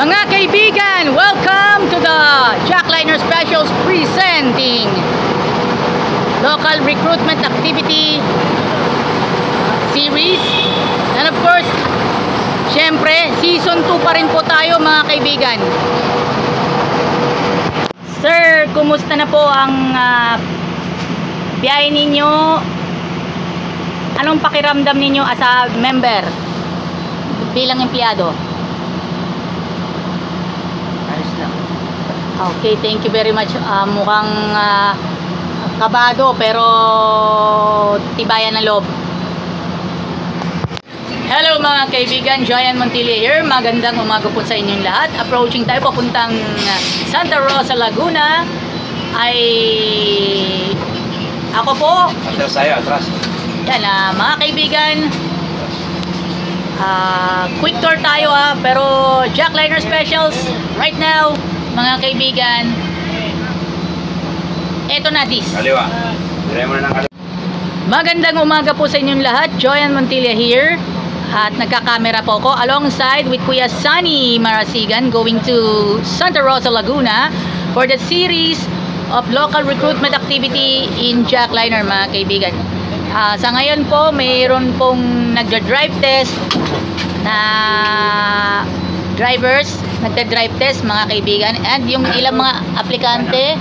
Mga kaibigan, welcome to the Jackliner Specials presenting Local Recruitment Activity Series. And of course, syempre, Season 2 pa rin po tayo mga kaibigan. Sir, kumusta na po ang biyahe ninyo? Anong pakiramdam ninyo as a member bilang empleyado? Ayos lang. Okay, thank you very much. Mukhang kabado pero tibayan ng loob. Hello mga kaibigan, Joyan Montilla here. Magandang umaga po sa inyong lahat. Approaching tayo papuntang Santa Rosa, Laguna. Ay ako po. Atras tayo, atras. Yan, mga kaibigan, quick tour tayo pero Jackliner Specials right now, mga kaibigan. Eto na this. Kaliwa. Try mo na ng kaliwa. Magandang umaga po sa inyong lahat. Joyan Montilla here. At nagkakamera po ako alongside with Kuya Sunny Marasigan going to Santa Rosa, Laguna for the series of local recruitment activity in Jackliner, mga kaibigan. Sa ngayon po, mayroon pong nagda-drive test na drivers, nagda-drive test mga kaibigan, and yung ilang mga aplikante,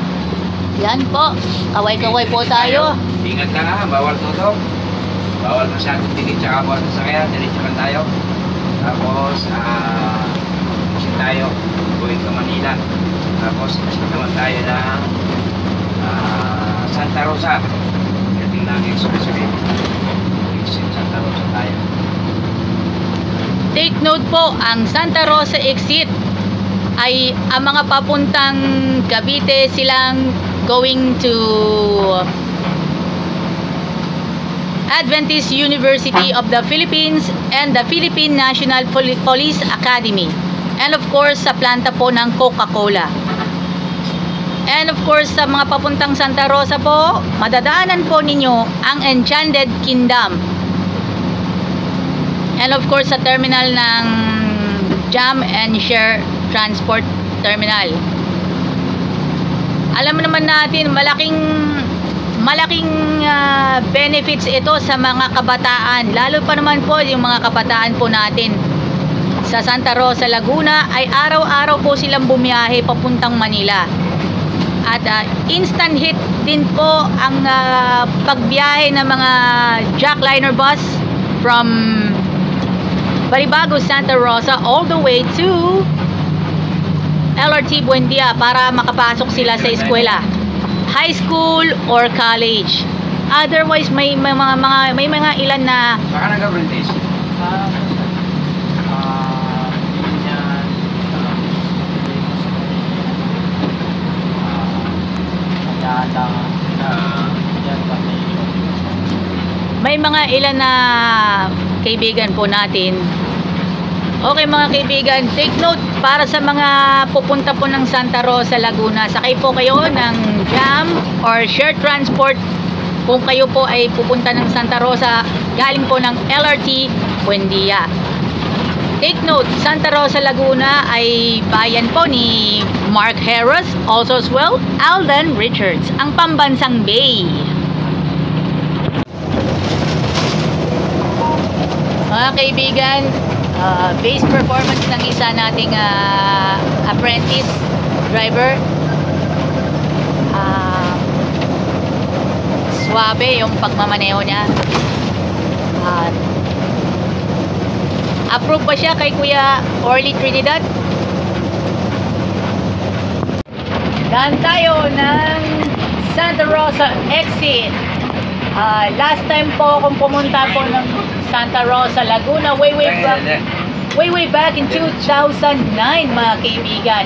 yan po, kaway-kaway po tayo. Ingat ka nga, bawal tutok. Bawal masyadong tingin tsaka bawal sasakyan, diretso lang tayo. Tapos, pusin tayo, going to Manila. Tapos, kasi naman tayo ng Santa Rosa. Dating lang expressway. Exit Santa Rosa tayo. Take note po, ang Santa Rosa exit ay ang mga papuntang Cavite, silang going to Adventist University of the Philippines and the Philippine National Police Academy. And of course, sa planta po ng Coca-Cola. And of course, sa mga papuntang Santa Rosa po, madadaanan po ninyo ang Enchanted Kingdom. And of course, sa terminal ng Jam and Share Transport Terminal. Alam naman natin, malaking benefits ito sa mga kabataan. Lalo pa naman po yung mga kabataan po natin sa Santa Rosa, Laguna ay araw-araw po silang bumiyahe papuntang Manila. At instant hit din po ang pagbiyahe ng mga Jackliner bus from Baribago, Santa Rosa all the way to LRT Buendia para makapasok sila sa eskwela, high school or college. Otherwise may mga ilan na Baka nag-apprentice. may mga ilan na kaibigan po natin. Okay mga kaibigan, take note para sa mga pupunta po ng Santa Rosa, Laguna. Sakay po kayo ng Jam or Share Transport kung kayo po ay pupunta ng Santa Rosa galing po ng LRT Buendia. Take note, Santa Rosa, Laguna ay bayan po ni Mark Harris, also as well Alden Richards, ang pambansang Bay. Mga kaibigan, base performance ng isa nating apprentice driver. Suabe yung pagmamaneho niya. Approve pa siya kay Kuya Orly Trinidad. Daan tayo ng Santa Rosa exit. Last time po kung pumunta po ng Santa Rosa, Laguna, way back in 2009 mga kaibigan.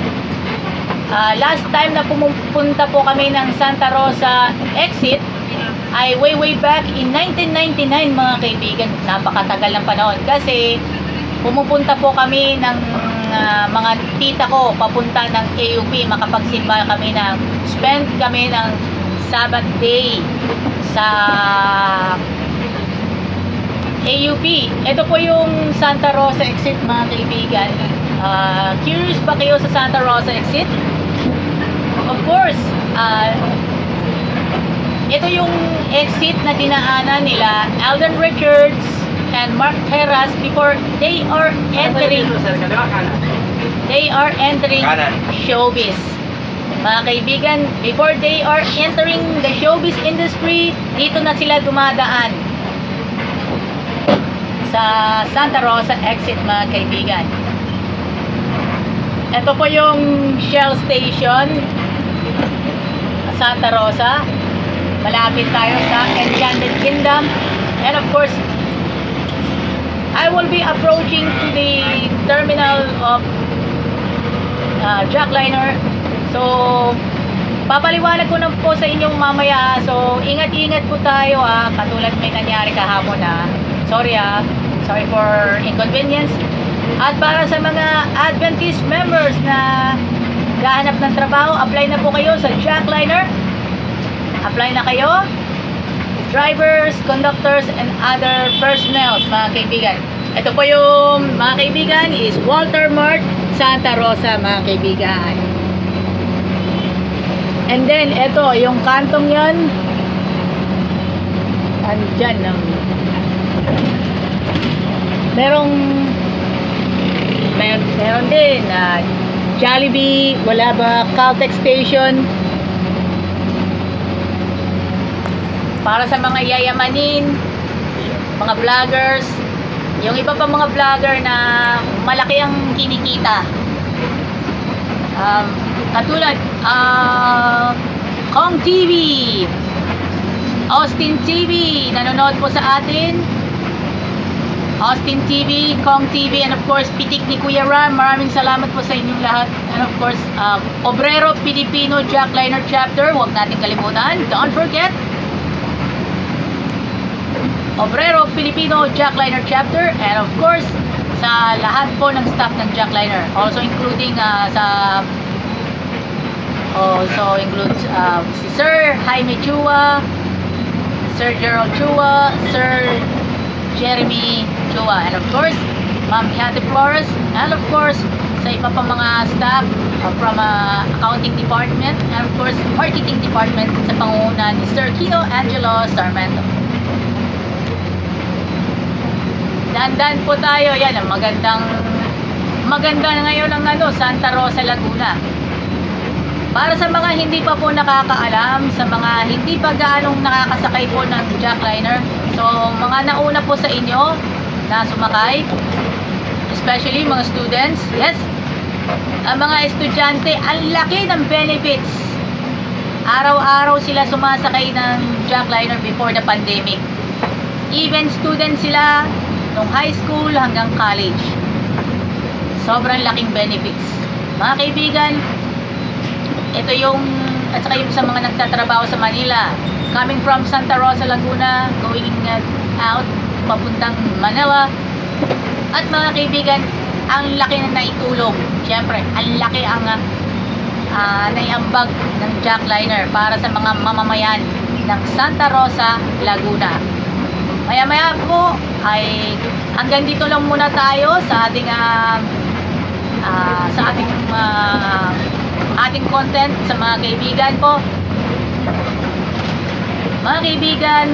Last time na pumunta po kami ng Santa Rosa exit ay way back in 1999 mga kaibigan. Napakatagal ng panahon kasi pumupunta po kami ng mga tita ko papunta ng AUP, makapagsimba kami spend kami ng 7 Sabbath day sa AUP. Ito po yung Santa Rosa exit mga kaibigan. Curious ba kayo sa Santa Rosa exit? Of course, ito yung exit na dinaanan nila Alden Richards and Mark Terras before they are entering Kanan. showbiz. Mga kaibigan, before they are entering the showbiz industry, dito na sila dumadaan sa Santa Rosa exit mga kaibigan. Ito po yung Shell Station Santa Rosa. Malapit tayo sa Enchanted Kingdom. And of course, I will be approaching to the terminal of Jackliner. So, papaliwanag ko na po sa inyong mamaya. So, ingat-ingat po tayo katulad may nangyari kahapon Sorry sorry for inconvenience. At para sa mga Adventist members na gahanap ng trabaho, apply na po kayo sa Jackliner. Apply na kayo. Drivers, conductors, and other personnel, mga kaibigan. Ito po yung, mga kaibigan, is Walter Mart, Santa Rosa, mga kaibigan. And then, ito, yung kantong yan, andyan, meron din, Jollibee, wala ba, Caltex Station, para sa mga yayamanin, mga vloggers, yung iba pa mga vlogger na malaki ang kinikita. Katulad, Kong TV, Austin TV, nanonood po sa atin. Austin TV, Kong TV, and of course, Pitik ni Kuya Ram. Maraming salamat po sa inyong lahat. And of course, Obrero Pilipino Jackliner Chapter, huwag natin kalimutan. Don't forget, Obrero Filipino Jackliner Chapter, and of course sa lahat po ng staff ng Jackliner, also including si Sir Jaime Chua, Sir Gerald Chua, Sir Jeremy Chua, and of course Ma'am Yate Flores, and of course sa iba pa mga staff from accounting department, and of course marketing department sa pangunguna ni Sir Kino Angelo Sarmento. Dandan po tayo. Yan ang maganda ngayon ang Santa Rosa, Laguna. Para sa mga hindi pa po nakakaalam, sa mga hindi pa gaanong nakakasakay po ng Jackliner, so mga nauna po sa inyo na sumakay, especially mga students, yes, ang mga estudyante, ang laki ng benefits. Araw-araw sila sumasakay ng Jackliner before the pandemic. Even students sila nung high school hanggang college. Sobrang laking benefits. Mga kaibigan, ito yung, at saka yung sa mga nagtatrabaho sa Manila, coming from Santa Rosa, Laguna, going out, papuntang Manila. At mga kaibigan, ang laki na naitulong. Siyempre, ang laki ang naiambag ng Jackliner para sa mga mamamayan ng Santa Rosa, Laguna. Maya-maya po ay hanggang dito lang muna tayo sa ating ating content sa mga kaibigan po. Mga kaibigan,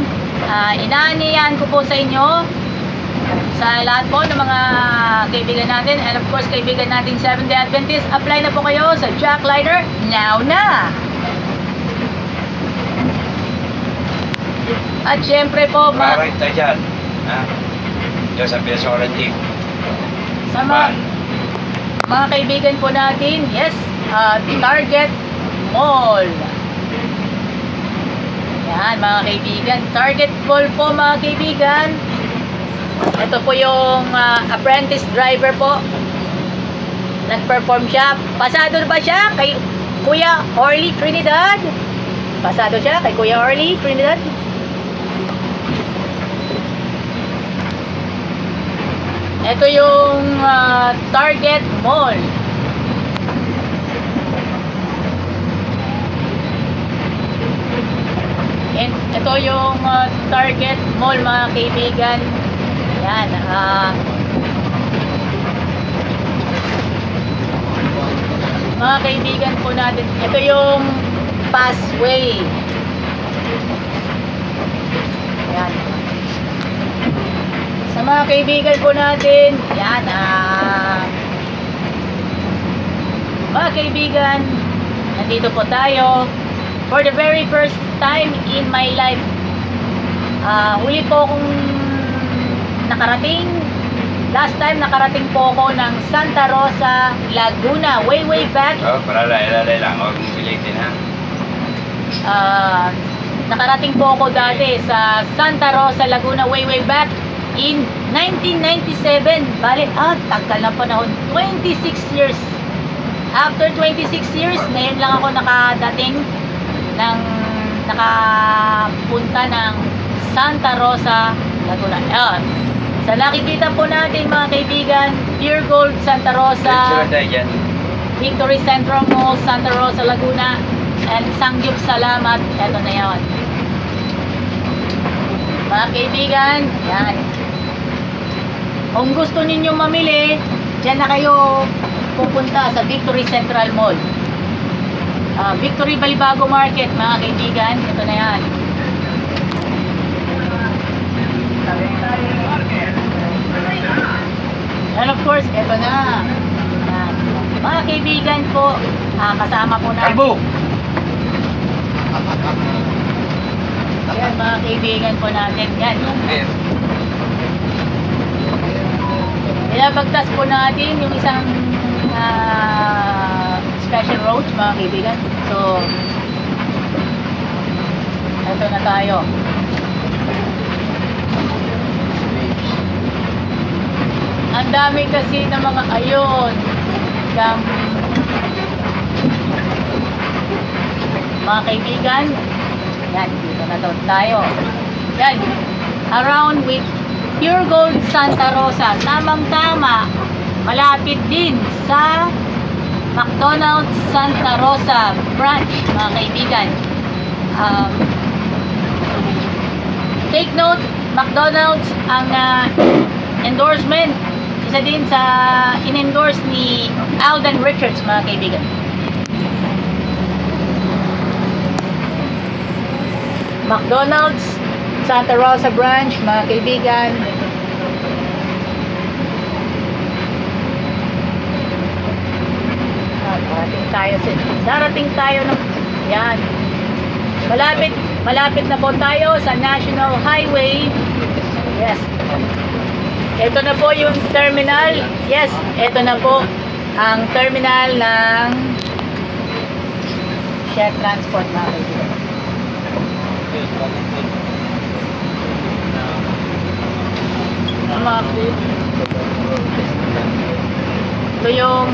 inaaniyan ko po sa inyo, sa lahat po ng mga kaibigan natin, and of course kaibigan natin Seventh-day Adventist, apply na po kayo sa Jackliner now na. At syempre po, Maraming tayo dyan. Diyan sa Pesoranting. sa mga kaibigan po natin, yes, Target Mall. Yan, mga kaibigan. Target Mall po, mga kaibigan. Ito po yung apprentice driver po. Nag-perform siya. Pasado ba siya kay Kuya Orly Trinidad? Pasado siya kay Kuya Orly Trinidad. Ito yung Target Mall. And ito yung Target Mall, mga kaibigan. Yan, mga kaibigan po natin, ito yung passway. Yan. Sa mga kaibigan po natin, yan, mga kaibigan, nandito po tayo for the very first time in my life. Huli po akong nakarating. Last time nakarating po ako ng Santa Rosa, Laguna, way back. Oh, para lalay lang, huwag mong pilitin ha. Nakarating po ako dati sa Santa Rosa, Laguna, way back in 1997. Bale, tagal na panahon, 26 years. After 26 years, ngayon lang ako nakapunta ng Santa Rosa, Laguna. Sa nakikita po natin mga kaibigan, Pure Gold Santa Rosa, Victory Central Mall, Santa Rosa, Laguna, and Sangyup Salamat. Eto na yan. Mga kaibigan, yan. Kung gusto ninyo mamili, dyan na kayo pupunta sa Victory Central Mall. Victory Balibago Market, mga kaibigan. Ito na yan. And of course, ito na. Yan. Mga kaibigan po, kasama po natin. Kalbo! Yan, mga kaibigan po natin. Yan. Ilabagtas po natin yung isang special roads, mga kaibigan. So, ito na tayo. Ang dami kasi ng mga ayon. Mga kaibigan, yan, dito na tayo. Yan, around with Pure Gold Santa Rosa, tamang-tama, malapit din sa McDonald's Santa Rosa branch, mga kaibigan. Take note, McDonald's ang endorsement, isa din sa in-endorse ni Alden Richards, mga kaibigan. McDonald's Santa Rosa branch, mga kaibigan. Darating tayo ng yan. Malapit na po tayo sa National Highway. Yes. Ito na po yung terminal. Yes, ito na po ang terminal ng Share Transport, mga kaibigan. Ito yung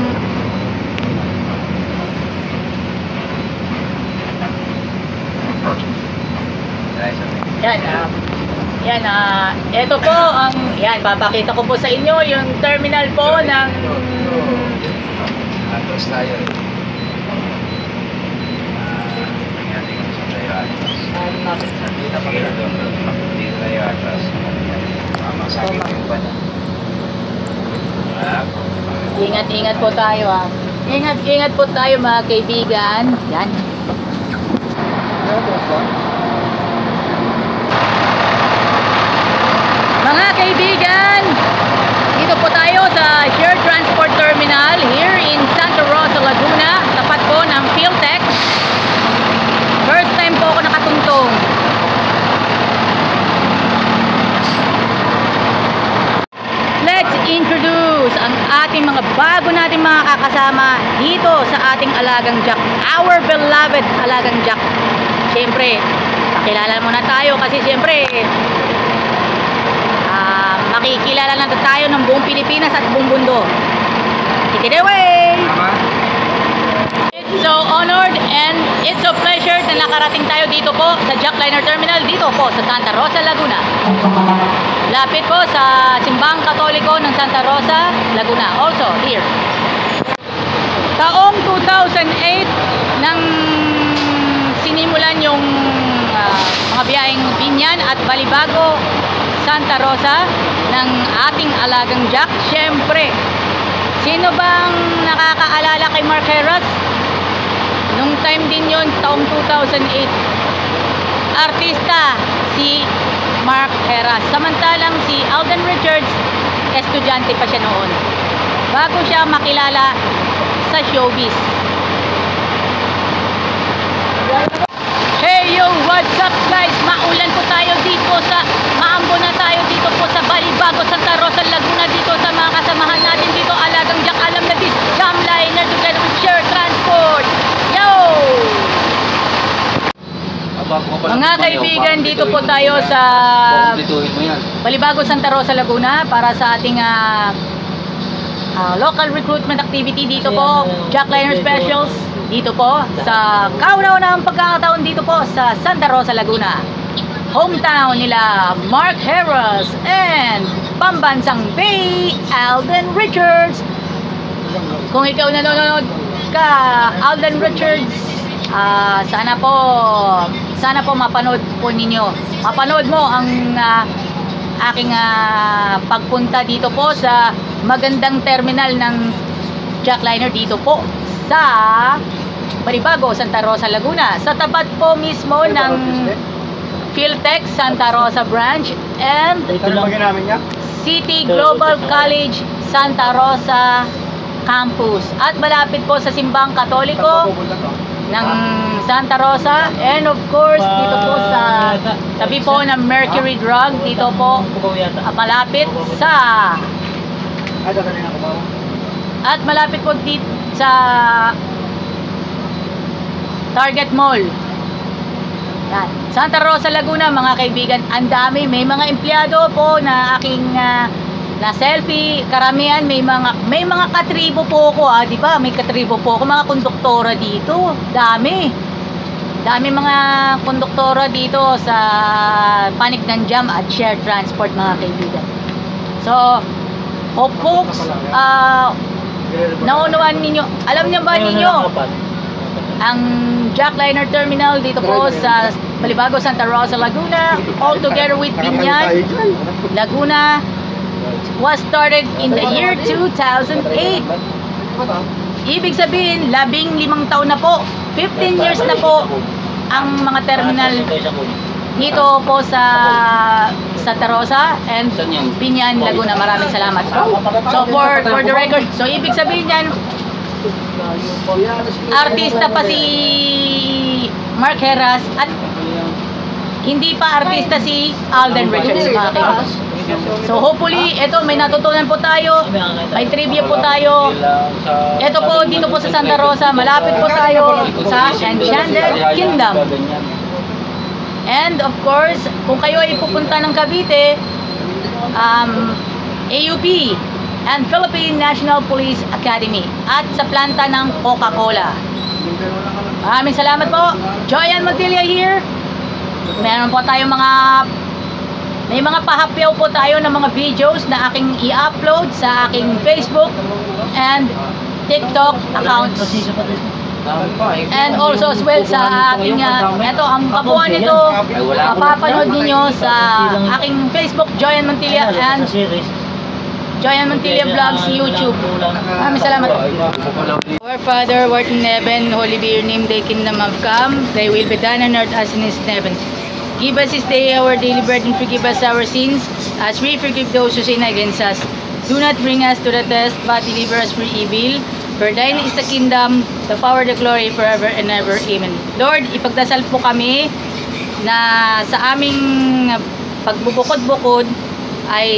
ito po ang papakita ko po sa inyo yung terminal po ng Atras tayo. Dito tayo atras. Masakit yung ba? Ingat po tayo Ingat po tayo, mga kaibigan. Yan. Mga kaibigan, dito po tayo sa Share Transport Terminal here in Santa Rosa, Laguna, tapat po ng Philtech. First time po ako nakatuntong. Let's introduce ang ating mga bago nating mga kakasama dito sa ating alagang Jack, our beloved alagang Jack. Siyempre, pakilala muna tayo kasi siyempre makikilala na tayo ng buong Pilipinas at buong mundo. Take it away! It's so honored and it's a pleasure na nakarating tayo dito po sa Jackliner Terminal, dito po sa Santa Rosa, Laguna. Lapit po sa Simbahang Katoliko ng Santa Rosa, Laguna. Also here. Taong 2008 nang sinimulan yung mga biyaheng Binyan at Balibago, Santa Rosa. ng ating alagang Jack. Siyempre, sino bang nakakaalala kay Mark Heras? Nung time din yon, taong 2008, artista si Mark Heras. Samantalang si Alden Richards, estudyante pa siya noon, bago siya makilala sa showbiz. Hey yo, what's up guys? Maulan po tayo dito sa, maambo na tayo dito po sa Balibago, Santa Rosa, Laguna, dito sa mga kasamahan natin dito, alagang Jack. Alam na this, Jam Liner together with Share Transport. Yo! Mga kaibigan, dito po tayo sa Balibago, Santa Rosa, Laguna para sa ating local recruitment activity dito po, Jack Liner Specials. Dito po sa kauna-unahang pagkakataon dito po sa Santa Rosa, Laguna, hometown nila Mark Heras and pambansang Bay, Alden Richards. Kung ikaw nanonood ka, Alden Richards, sana po mapanood po ninyo. Mapanood mo ang aking pagpunta dito po sa magandang terminal ng Jack Liner dito po sa Balibago, Santa Rosa, Laguna, sa tapat po mismo ng Philtech Santa Rosa branch and City Global College Santa Rosa campus, at malapit po sa Simbang Katoliko ng Santa Rosa, and of course dito po sa tabi po ng Mercury Drug, dito po malapit sa malapit po dito sa Target Mall. Yan. Santa Rosa, Laguna, mga kaibigan, ang dami. May mga empleyado po na aking na selfie. Karamihan may mga katribo po ko, di ba? May katribo po ako, mga konduktora dito. Dami mga konduktora dito sa Panig ng Jam at Share Transport, mga kaibigan. So, hope folks, naunawaan ninyo, alam niyo ba ninyo ang Jack Liner Terminal dito po sa Balibago, Santa Rosa, Laguna, all together with Binyan, Laguna, was started in the year 2008. Ibig sabihin, 15 taon na po, 15 years na po ang mga terminal dito po sa Santa Rosa and Binyan, Laguna. Maraming salamat po. So for the record, so ibig sabihin yan, artista pa si Mark Heras at hindi pa artista si Alden Richards, mga kaibigan. So hopefully, ito may natutunan po tayo, may trivia po tayo. Ito po, dito po sa Santa Rosa, malapit po tayo sa Enchanted Kingdom. And of course, kung kayo ay pupunta ng Cavite, AUP and Philippine National Police Academy at sa planta ng Coca-Cola. Maraming salamat po. Joyan Montilla here. Meron po tayong may mga pahapyaw po tayo ng mga videos na aking i-upload sa aking Facebook and TikTok accounts. And also as well sa aking, ito ang kabuuan nito, mapapanood ninyo sa aking Facebook, Joyan Montilla, and Joyan Montilla Vlogs YouTube. Maraming salamat. Our Father, who art in heaven, holy be your name, thy kingdom have come, thy will be done on earth as it is in heaven. Give us this day our daily bread, and forgive us our sins, as we forgive those who sin against us. Do not bring us to the test, but deliver us from evil. For thine is the kingdom, the power, the glory, forever and ever. Amen. Lord, ipagdasal po kami na sa aming pagbubukod-bukod ay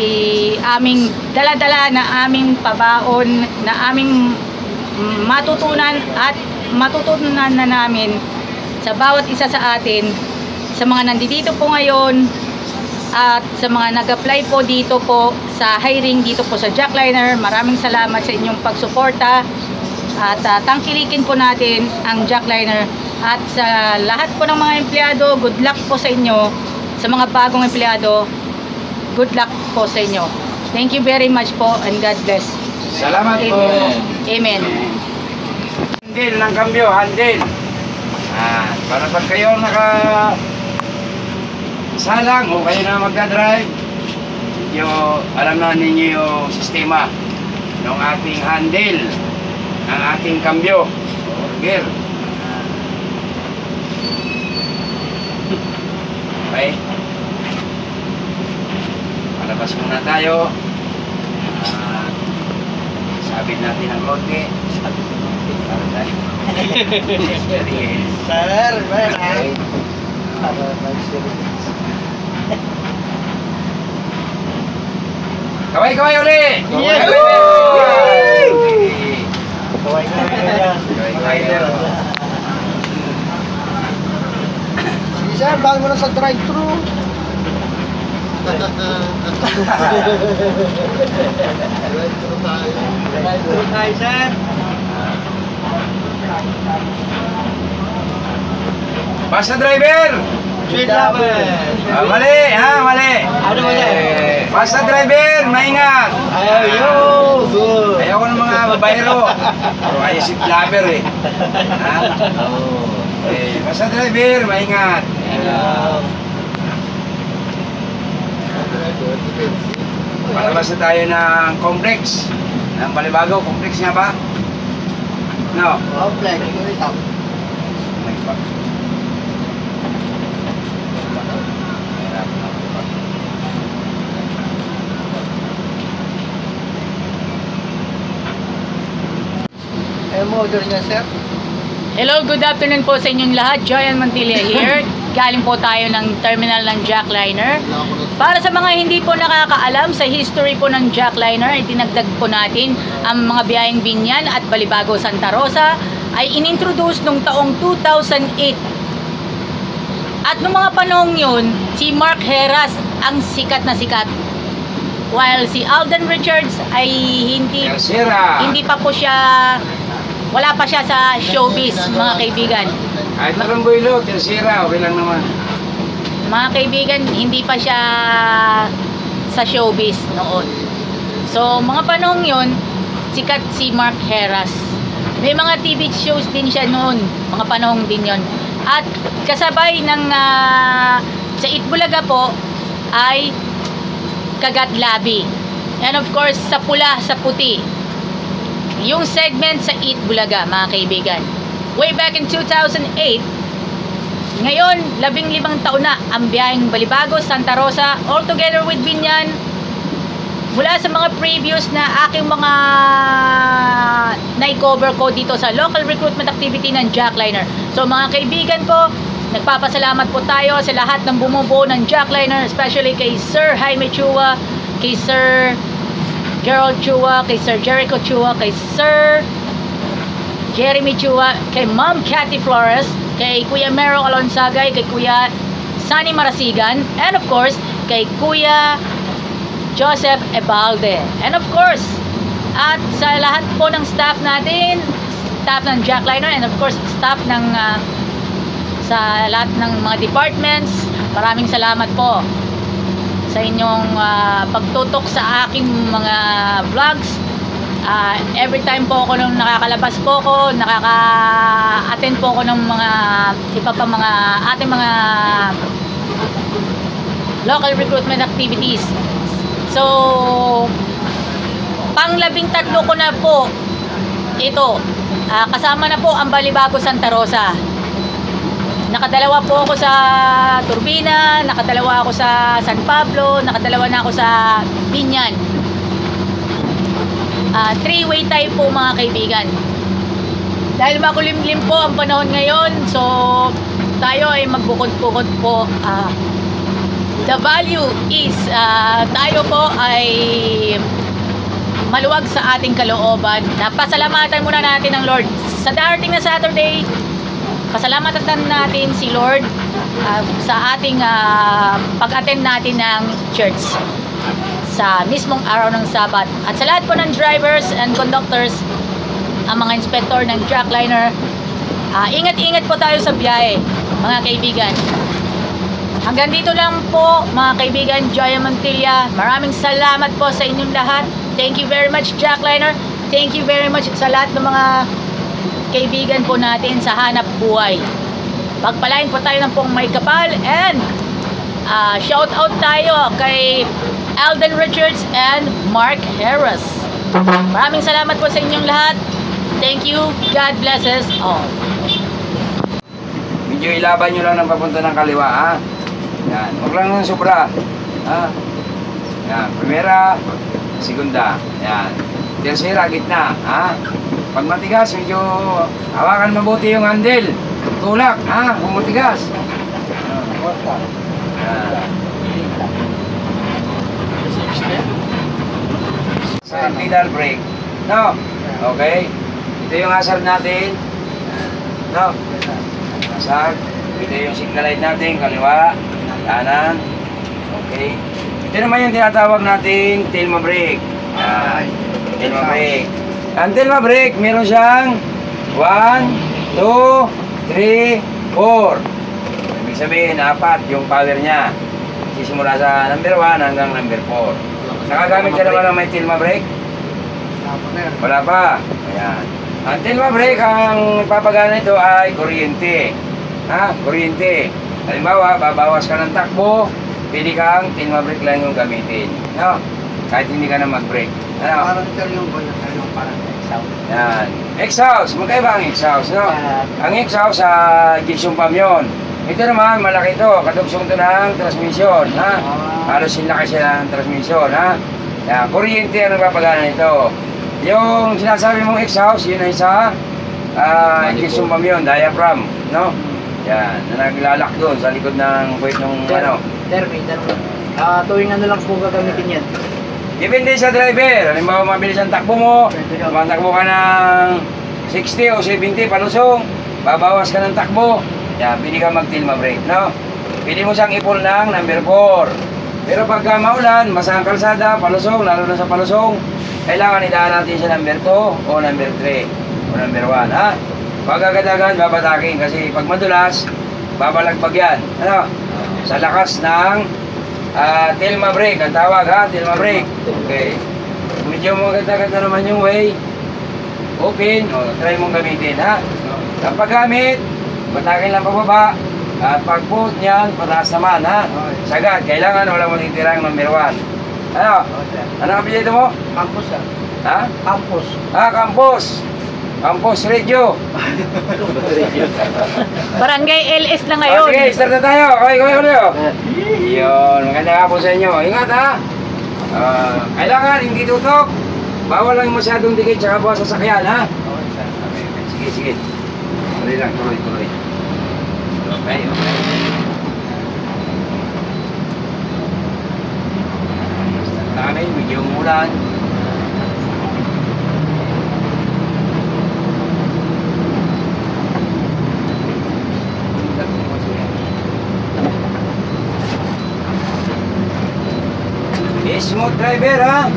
aming dala-dala na aming pabaon, na aming matutunan at matutunan na namin sa bawat isa sa atin, sa mga nandito po ngayon at sa mga nag-apply po dito po sa hiring dito po sa Jack Liner. Maraming salamat sa inyong pagsuporta at tangkilikin po natin ang Jack Liner. At sa lahat po ng mga empleyado, good luck po sa inyo. Sa mga bagong empleyado, good luck po sa inyo. Thank you very much po and God bless. Salamat po. Amen. Handle ng kambyo, handle. Para pag kayo salang o kayo na magdadrive, alam na ninyo yung sistema ng ating handle, ng ating cambio, or gear. Okay. Palabas muna tayo. Sabit natin ang konti. Para tayo. Experience. Sir, Okay. Kaway-kaway uli! Yes! Kaway-kaway! Kaway na yan. Kaway-kaway na. Sige sir, bago mo na sa drive-thru. Drive-thru tayo. Drive-thru tayo, sir. Basta driver! Sweet lover. Mali, ha? Mali! Ano mali? Basta driver, maingat! Ayaw, yo! Good. Ayaw ko ng mga babayro. Pero ay si lover eh. Ha? Basta driver, maingat. Ayaw. Palabas na tayo ng complex. Ng Balibago, complex nga ba? No. Complex. Model niya, sir. Hello, good afternoon po sa inyong lahat. Joyan Mantilla here. Galing po tayo ng terminal ng Jackliner. Para sa mga hindi po nakakaalam sa history po ng Jackliner, itinagdag po natin ang mga biyaheng Binyan at Balibago Santa Rosa ay inintroduce nung taong 2008. At nung mga panahong yun, si Mark Heras ang sikat na sikat. While si Alden Richards ay hindi pa po siya, wala pa siya sa showbiz, mga kaibigan. Ay, tarong builo, tersira, okay lang naman. Mga kaibigan, hindi pa siya sa showbiz noon. So, mga panahong yun, sikat si Mark Heras. May mga TV shows din siya noon, mga panahong din yun. At kasabay ng sa Itbulaga po ay Kagat Labi. And of course, sa pula, sa puti. Yung segment sa Itbulaga, mga kaibigan. Way back in 2008, ngayon, 15 taon na ang biyaheng Balibago, Santa Rosa, all together with Binyan. Mula sa mga previous na aking mga na-cover ko dito sa local recruitment activity ng Jackliner. So mga kaibigan po, nagpapasalamat po tayo sa lahat ng bumubuo ng Jackliner, especially kay Sir Jaime Chua, kay Sir Gerald Chua, kay Sir Jericho Chua, kay Sir Jeremy Chua, kay Ma'am Cathy Flores, kay Kuya Mero Alonsagay, kay Kuya Sunny Marasigan, and of course, kay Kuya Joseph Ebalde. And of course, at sa lahat po ng staff natin, staff ng Jackliner, and of course, staff ng sa lahat ng mga departments, maraming salamat po sa inyong pagtutok sa aking mga vlogs. Every time po ako nung nakakalabas po ako, nakaka-attend po ako ng mga iba pa mga ating mga local recruitment activities. So, pang-13 ko na po ito. Kasama na po ang Balibago Santa Rosa. Nakadalawa po ako sa Turbina, nakadalawa ako sa San Pablo, nakadalawa na ako sa Binyan. Three-way tayo po, mga kaibigan. Dahil makulimlim po ang panahon ngayon, so tayo ay magbukod-bukod po. The value is tayo po ay maluwag sa ating kalooban. Pasalamatan muna natin ang Lord. Sa darating na Saturday, pasalamatan natin si Lord sa ating pag-attend natin ng church sa mismong araw ng Sabat. At sa lahat po ng drivers and conductors, ang mga inspector ng Jackliner, ingat-ingat po tayo sa biyahe, mga kaibigan. Hanggang dito lang po, mga kaibigan. Joyan Mantilla, maraming salamat po sa inyong lahat. Thank you very much, Jackliner. Thank you very much sa lahat ng mga kaibigan po natin sa hanap buhay. Pagpalain po tayo ng pong may kapal, and shout out tayo kay Alden Richards and Mark Harris. Maraming salamat po sa inyong lahat. Thank you. God bless us all. Medyo ilaban nyo lang ng papunta ng kaliwa, ha? Yan. Huwag lang ng sobra. Ha? Yan. Primera, segunda. Yan. Tercera, gitna. Ha? Pag matigas, medyo hawakan mabuti yung handle. Tulak, ha? Kung matigas. Yan. Sa pedal brake. No? Okay? Ito yung hazard natin. No? Hazard. Ito yung signal light natin. Kaliwa. Kanan. Okay. Ito naman yung tinatawag nating Tilma brake. Yan. Tilma brake. Ang Tilma brake, meron siyang 1, 2, 3, 4. Ibig sabihin, 4 yung power niya. Sisimula sa number 1 hanggang number 4. Nakagamit ka naman ng may Tilma brake? Wala pa. Ayan. Ang Tilma brake, ang ipapagana ito ay kuryente. Ha? Kuryente. Halimbawa, babawas ka ng takbo, pili kang Tilma brake lang yung gamitin. No? Kahit hindi ka na mag-brake. Ano? Parang sir yung parang exhaust. Yan. Exhaust. Magkaiba ang exhaust, no? Ang exhaust sa Gibson pump yun. Ito naman, malaki ito. Kadugsong ito ng transmission, ha? Halos sinlaki siya ng transmission, ha? Yan. Kuryente ang nagpapagana nito. Yung sinasabi mong exhaust, yun ay sa Gibson pump yun, diaphragm, no? Yan. Na naglalak doon sa likod ng puwet ng ano. Sir, may tanong. Tuwing ano lang po gagamitin yan? Depende sa driver. Halimbawa, mabilis ang takbo mo, matakbo ka ng 60 o 70 palusong, babawas ka ng takbo, yan, pili ka mag-Tilma brake, no? Pili mo siyang ipol ng number 4. Pero pagka maulan, masang kalsada, palusong, lalo na sa palusong, kailangan idaan natin sa number 2 o number 3 o number 1, ha? Pag agad-agad, babatakin kasi pag madulas, babalagpag yan, ano? Sa lakas ng Tilma brake, ang tawag, ha? Tilma brake. Okay. Medyo maganda-ganda naman yung way. Open. O, try mong gamitin, ha? Kapag gamit, batakin lang pababa. At pag-put niyan, pataas naman, ha? Sagad. Kailangan walang matitirang number 1. Ano? Ano ang apelyido mo? Campus sir. Ha? Campus. Campus. Campus Radio. Barangay LS na ngayon. Sige, start na tayo. Okay. Yun, maganda nga po sa inyo. Ingat, ha? Kailangan, hindi tutok. Bawal lang masyadong dikit tsaka buwas sa sakyan, ha? Sige. Tuloy lang, tuloy. Okay. Start namin, medyo umulan. Smooth driver, ha?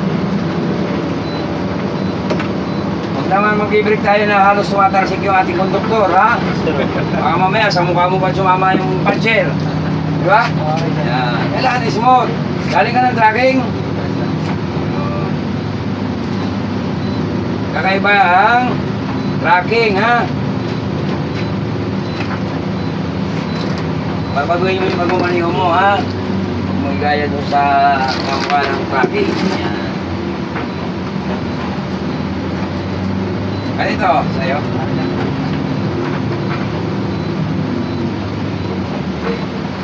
Huwag naman mag-i-brake tayo na halos tumatarsik yung ating konduktor, ha? Baka mamaya sa mukha mo pa sumama yung puncher. Di ba? Yan. Kailangan smooth. Galing ka ng tracking. Kakaiba ang tracking, ha? Babaguhin mo yung pagmamaniho mo, ha? Magigaya doon sa kamukha ng tracking. Yan. Ganito, sa'yo.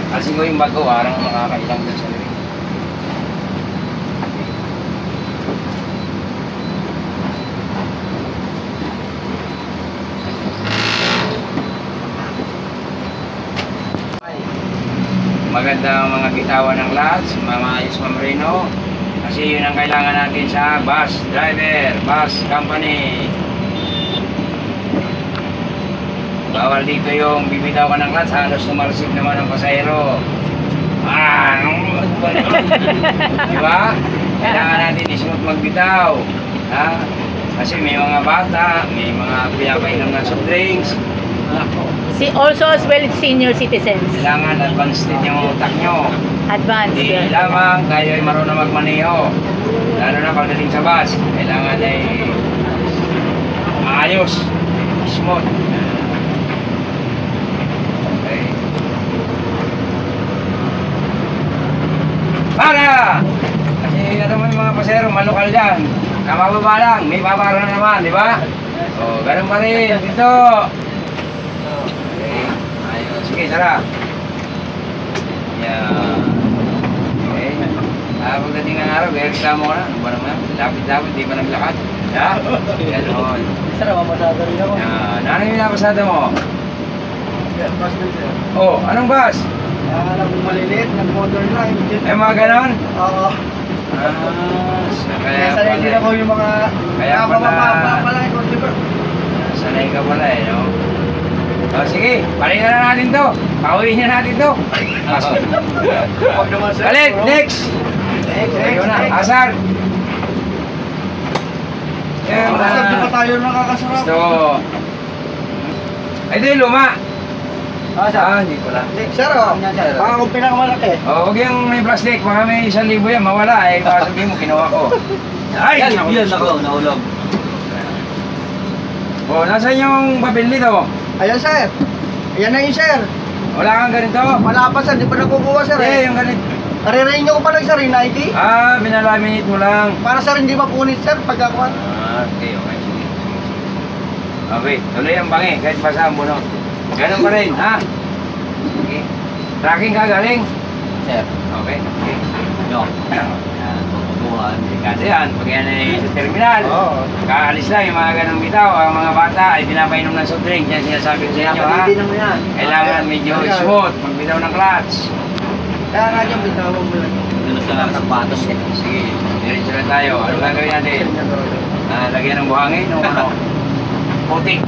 Kasi mo yung bago, parang makakailang doon sa lirik. Maganda ang mga bitawan ng lads, maayos mamrino. Kasi yun ang kailangan natin sa bus driver, bus company. Bawal dito yung bibitaw ka ng lads, halos tumarsip naman ang pasahero. Diba? Kailangan natin smooth magbitaw. Ha? Kasi may mga bata, may mga pinapainom ng soft drinks. Also as well senior citizens. Kailangan advanced din yung utak nyo. Advanced. Hindi lamang tayo ay marunong magmaneho. Lalo na pagdating sa bus, kailangan ay maayos, smooth. Okay. Para! Ingatan mo yung mga pasero, malokal dyan. Namababa lang, may babara na naman, di ba? O, ganun pa rin. Dito. Okay. Ayun. Sige, sara. Yan. Okay. Pagdating ng araw, reklamo ka na. Ano ba naman? Dapat, di ba naglakad? Ha? Ganon. Sir, mamasada rin ako. Yan. Ano yung napasada mo? Yan, bus din sir. Oh, anong bus? Alam mo maliliit, nag-modern line. Ay, mga ganon? Oo. Kaya Kaya sanay din ako yung mga Kaya pala- mababa pala yung di ba? Sanay ka pala eh, no? O, sige, palingan na natin to. Pauwiin na natin to. Huwag naman sir. Balik, next! Ayun na, asar! Yan, Sir, di ba tayo nakakasarap? Gusto. Ito yung luma. Sir. Hindi ko lang. Sir, baka kung pinakamalaki. O, huwag yung may plastic. Baka may 1,000 yan, mawala eh. Baka sabihin mo, kinuha ko. Ay! Yan ako, naulog. O, nasan yung papel nito? Ayan sir. Ayan na yun sir. Wala kang ganito? Wala pa sir, di pa nakukuha sir Eh, eh. yung ganito. Karirain nyo ko pa lang sir, yung ID. Binalaminate mo lang. Para sir hindi mapunit sir pagkakuha. Okay, okay. Okay, tuloy ang bangi, kahit basa ang bunot. Ganun pa rin, ha? Okay. Tracking ka galing? Sir, Okay, okay. no. Yan, tutubuhan. Kasi yan, pag yan ay sa terminal, Oo. kaalis lang yung mga ganong bitaw, ang mga bata ay pinapainom ng soft drink. Yan sinasabi ko sa inyo, ha? Pinapalidi naman yan. Kailangan medyo smooth, magbitaw ng clutch. Kaya nga dyan, bitawan mo lang. Doon sa sapatos eh. Sige, diretso lang tayo. Ano gagawin natin? Lagyan ng buhangin o ano? Putik.